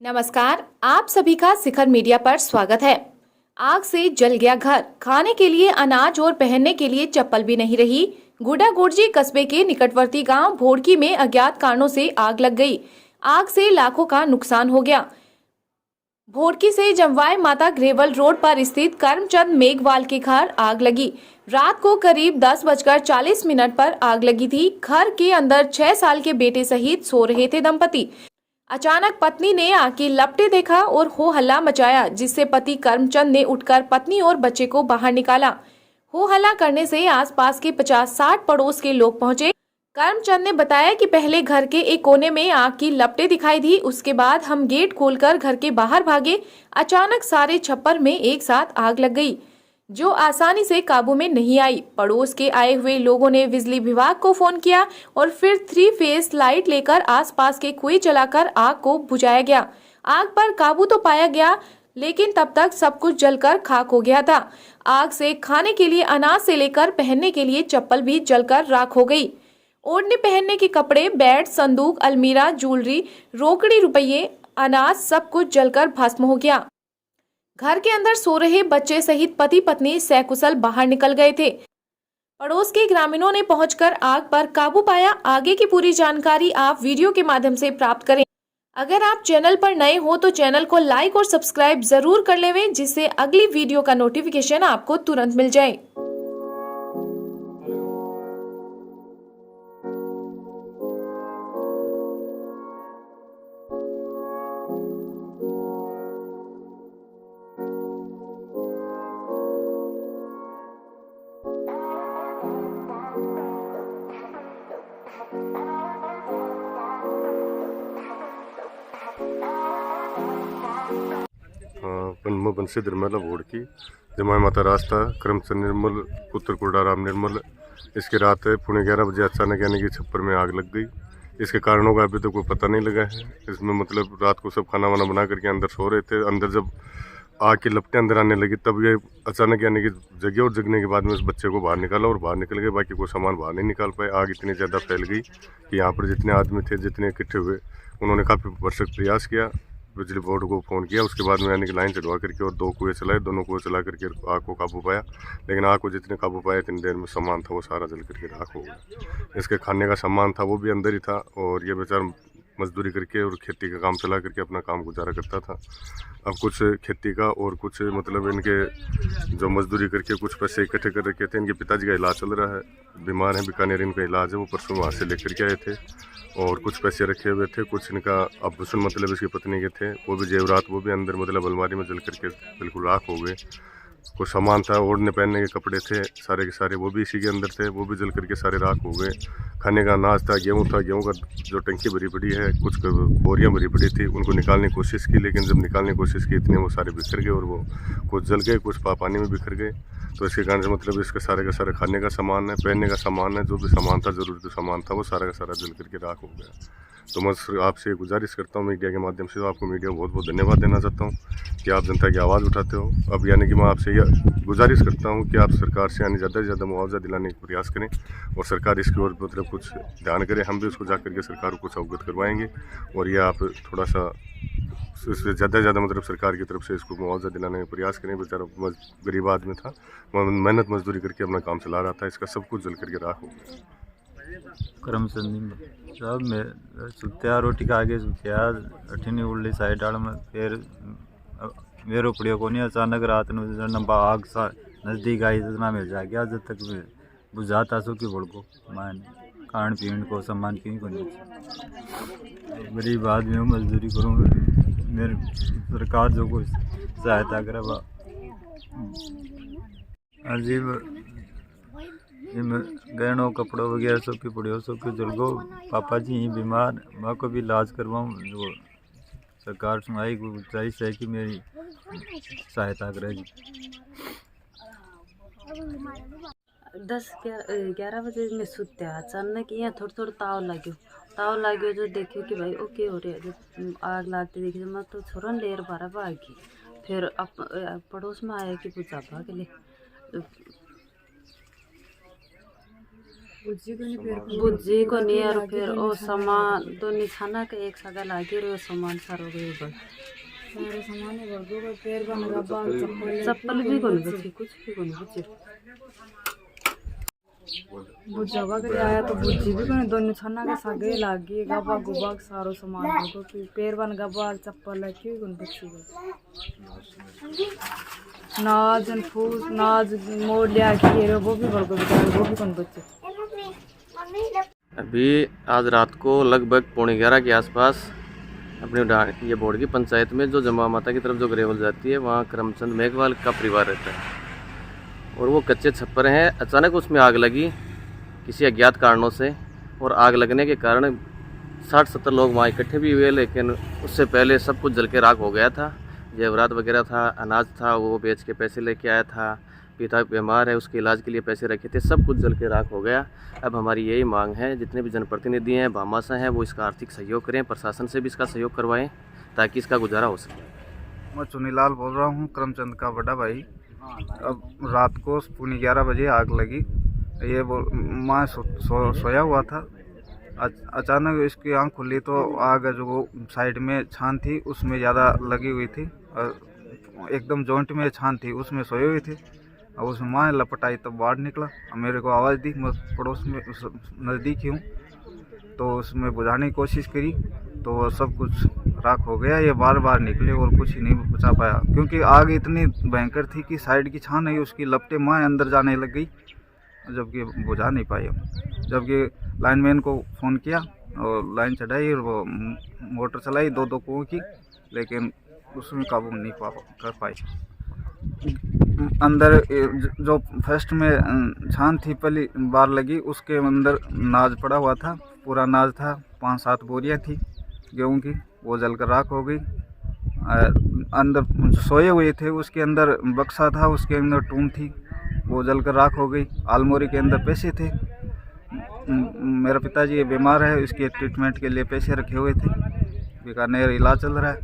नमस्कार, आप सभी का शिखर मीडिया पर स्वागत है। आग से जल गया घर, खाने के लिए अनाज और पहनने के लिए चप्पल भी नहीं रही। गुडागोड़जी कस्बे के निकटवर्ती गांव भोड़की में अज्ञात कारणों से आग लग गई। आग से लाखों का नुकसान हो गया। भोड़की से जमवाय माता ग्रेवल रोड पर स्थित करमचंद मेघवाल के घर आग लगी। रात को करीब 10:40 पर आग लगी थी। घर के अंदर 6 साल के बेटे सहित सो रहे थे दंपति। अचानक पत्नी ने आग की लपटें देखा और हो हल्ला मचाया, जिससे पति करमचंद ने उठकर पत्नी और बच्चे को बाहर निकाला। हो हल्ला करने से आसपास के 50-60 पड़ोस के लोग पहुंचे। करमचंद ने बताया कि पहले घर के एक कोने में आग की लपटें दिखाई दी। उसके बाद हम गेट खोलकर घर के बाहर भागे। अचानक सारे छप्पर में एक साथ आग लग गई, जो आसानी से काबू में नहीं आई। पड़ोस के आए हुए लोगों ने बिजली विभाग को फोन किया और फिर 3 फेस लाइट लेकर आसपास के कुएं जलाकर आग को बुझाया गया। आग पर काबू तो पाया गया, लेकिन तब तक सब कुछ जलकर खाक हो गया था। आग से खाने के लिए अनाज से लेकर पहनने के लिए चप्पल भी जलकर राख हो गई। ओढ़ने पहनने के कपड़े, बेड, संदूक, अलमीरा, ज्वेलरी, रोकड़ी, रुपये, अनाज सब कुछ जलकर भस्म हो गया। घर के अंदर सो रहे बच्चे सहित पति पत्नी सकुशल बाहर निकल गए थे। पड़ोस के ग्रामीणों ने पहुंचकर आग पर काबू पाया। आगे की पूरी जानकारी आप वीडियो के माध्यम से प्राप्त करें। अगर आप चैनल पर नए हो तो चैनल को लाइक और सब्सक्राइब जरूर कर लें, जिससे अगली वीडियो का नोटिफिकेशन आपको तुरंत मिल जाए। मैं बंशीधर मेला भोड़की जमाय माता रास्ता करमचंद निर्मल पुत्र कुर्डाराम निर्मल। इसके रात 11:30 बजे अचानक यानी कि छप्पर में आग लग गई। इसके कारणों का अभी तो कोई पता नहीं लगा है। इसमें मतलब रात को सब खाना वाना बना करके अंदर सो रहे थे। अंदर जब आग की लपटें अंदर आने लगी तब ये अचानक यानी कि जगे और जगने के बाद में उस बच्चे को बाहर निकाला और बाहर निकल गए। बाकी कोई सामान बाहर नहीं निकाल पाए। आग इतनी ज़्यादा फैल गई कि यहाँ पर जितने आदमी थे, जितने इकट्ठे हुए, उन्होंने काफ़ी भरसक प्रयास किया। बिजली बोर्ड को फ़ोन किया। उसके बाद में यानी कि लाइन चढ़वा करके और 2 कुएँ चलाए। दोनों कुएँ चला करके आग को काबू पाया। लेकिन आग को जितने काबू पाया इतनी देर में सामान था वो सारा जल करके राख हो गया। इसके खाने का सामान था वो भी अंदर ही था और ये बेचारा मजदूरी करके और खेती का काम चला करके अपना काम गुजारा करता था। अब कुछ खेती का और कुछ मतलब इनके जो मजदूरी करके कुछ पैसे इकट्ठे कर रखे थे। इनके पिताजी का इलाज चल रहा है, बीमार है, बीकानेर इनका इलाज है। वो परसों वहाँ से लेकर के आए थे और कुछ पैसे रखे हुए थे। कुछ इनका आभूषण मतलब इसकी पत्नी के थे, वो भी जेवरात वो भी अंदर मतलब अलमारी में जल करके बिल्कुल राख हो गए। कुछ सामान था, ओढ़ने पहनने के कपड़े थे, सारे के सारे वो भी इसी के अंदर थे, वो भी जल करके सारे राख हो गए। खाने का अनाज था, गेहूँ था, गेहूँ का जो टंकी भरी पड़ी है, कुछ बोरियां भरी पड़ी थी, उनको निकालने की कोशिश की। लेकिन जब निकालने की कोशिश की इतने वो सारे बिखर गए और वो कुछ जल गए, कुछ पानी में बिखर गए। तो इसके कारण से मतलब इसके सारे का सारा खाने का सामान है, पहनने का सामान है, जो भी सामान था, ज़रूरी सामान था, वो सारा का सारा जल करके राख हो गया। तो मैं आपसे गुजारिश करता हूँ मीडिया के माध्यम से, आपको मीडिया को बहुत बहुत धन्यवाद देना चाहता हूँ कि आप जनता की आवाज़ उठाते हो। अब यानी कि मैं आपसे यह गुजारिश करता हूँ कि आप सरकार से यानी ज़्यादा से ज़्यादा मुआवजा दिलाने का प्रयास करें और सरकार इसकी ओर मतलब कुछ ध्यान करे। हम भी उसको जा करके सरकार को कुछ अवगत करवाएंगे और ये आप थोड़ा सा इससे ज़्यादा से ज़्यादा मतलब सरकार की तरफ से इसको मुआवजा दिलाने का प्रयास करें। बेचारा गरीब आदमी था, मेहनत मजदूरी करके अपना काम चला रहा था, इसका सब कुछ जल करके राख हो गया। करमचंद साहब मैं सुत्या रोटी खा के सुत्या अठीनी उल्ली साइड आड़ में फिर मेरो पड़ियो को नहीं। अचानक रात में आग सा नज़दीक आई तो मैं जा गया। जब तक बुझाता सो कि बड़को मान खान पीन को सामान कहीं को नहीं। गरीब आदमी हूँ, मजदूरी करूँ, मेरे सरकार जो को सहायता करे। अजीब गहनों कपड़ों वगैरह सब की पड़े हो, सब की जल गो। पापा जी ही बीमार, माँ को भी इलाज करवाऊँ। जो सरकार सुनाई गुजारिश है कि मेरी सहायता करेगी। 10-11 बजे में सुत्या अचानक यहाँ थोड़ा ताव लाग्यो जो देखियो कि भाई ओके हो रहा है। जब आग लागती देखी तो मैं तो छोरन लेर बारा भागी। फिर पड़ोस में आया कि बुझा के लिए बुझी को नहीं और फिर वो सामान दो निछाना के एक सगा लागे रो सामान सारो गयो बस चप्पल भी कोनी बची कुछ भी कोनी बची बुझावा के आया तो बुझी भी कोनी दोनों छन्ना के सगे लागी गबा गुबा सारो सामान को पैर बन गबा चप्पल रखी कोनी बची नाज फूस नाज मोड़ लिया कि वो भी बड़को वो भी कोनी बची। अभी आज रात को लगभग 11:15 के आसपास अपने ये बोर्ड की पंचायत में जो जमा माता की तरफ जो ग्रेवल जाती है वहाँ करमचंद मेघवाल का परिवार रहता है और वो कच्चे छप्पर हैं। अचानक उसमें आग लगी किसी अज्ञात कारणों से और आग लगने के कारण 60-70 लोग वहाँ इकट्ठे भी हुए, लेकिन उससे पहले सब कुछ जल के राख हो गया था। जेवरात वगैरह था, अनाज था, वो बेच के पैसे लेके आया था। पिता बीमार है, उसके इलाज के लिए पैसे रखे थे, सब कुछ जल के राख हो गया। अब हमारी यही मांग है, जितने भी जनप्रतिनिधि हैं, भामाशाह हैं, वो इसका आर्थिक सहयोग करें, प्रशासन से भी इसका सहयोग करवाएं ताकि इसका गुजारा हो सके। मैं चुनीलाल बोल रहा हूँ, करमचंद का बड़ा भाई। अब रात को 11:15 बजे आग लगी। ये मैं सोया हुआ था, अचानक इसकी आँख खुली तो आग जो साइड में छान थी उसमें ज़्यादा लगी हुई थी, एकदम जॉइंट में छान थी, उसमें सोए हुए थे। और उसमें माँ लपटाई तब बाहर निकला, मेरे को आवाज़ दी, मैं पड़ोस में नज़दीक ही हूँ, तो उसमें बुझाने की कोशिश करी तो सब कुछ राख हो गया। ये बार बार निकले और कुछ ही नहीं बचा पाया, क्योंकि आग इतनी भयंकर थी कि साइड की छान है उसकी लपटें माँ अंदर जाने लग गई, जबकि बुझा नहीं पाई। जबकि लाइनमैन को फ़ोन किया और लाइन चढ़ाई और वो मोटर चलाई 2-2 कुओं की, लेकिन उसमें काबू नहीं कर पाई। अंदर जो फर्स्ट में छान थी पहली बार लगी, उसके अंदर नाज पड़ा हुआ था, पूरा नाज था, 5-7 बोरियाँ थी गेहूं की, वो जलकर राख हो गई। अंदर सोए हुए थे, उसके अंदर बक्सा था, उसके अंदर टूम थी, वो जलकर राख हो गई। आलमोरी के अंदर पैसे थे, मेरा पिताजी बीमार है, इसके ट्रीटमेंट के लिए पैसे रखे हुए थे, बीकानेर इलाज चल रहा है,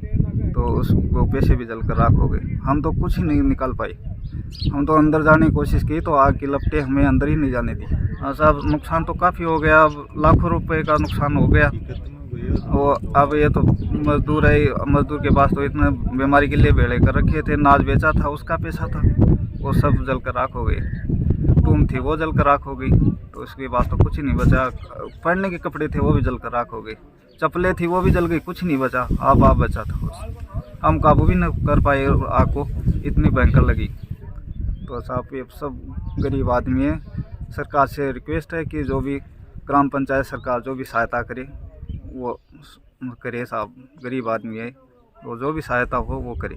तो वो पैसे भी जलकर राख हो गए। हम तो कुछ ही नहीं निकाल पाए, हम तो अंदर जाने की कोशिश की तो आग की लपटें हमें अंदर ही नहीं जाने दी। साहब नुकसान तो काफ़ी हो गया, अब लाखों रुपए का नुकसान हो गया। वो अब ये तो मजदूर है, मजदूर के पास तो इतना बीमारी के लिए भेड़े कर रखे थे, नाज बेचा था उसका पैसा था, वो सब जल कर राख हो गई। टूम थी वो जल कर राख हो गई, तो उसके पास तो कुछ ही नहीं बचा। पहनने के कपड़े थे वो भी जल कर राख हो गई, चप्पलें थी वो भी जल गई, कुछ नहीं बचा। आप बचा था बस, हम काबू भी न कर पाए आग को, इतनी भयंकर लगी। तो साहब ये सब गरीब आदमी है, सरकार से रिक्वेस्ट है कि जो भी ग्राम पंचायत सरकार जो भी सहायता करे वो करे साहब, गरीब आदमी है, वो जो भी सहायता हो वो करे।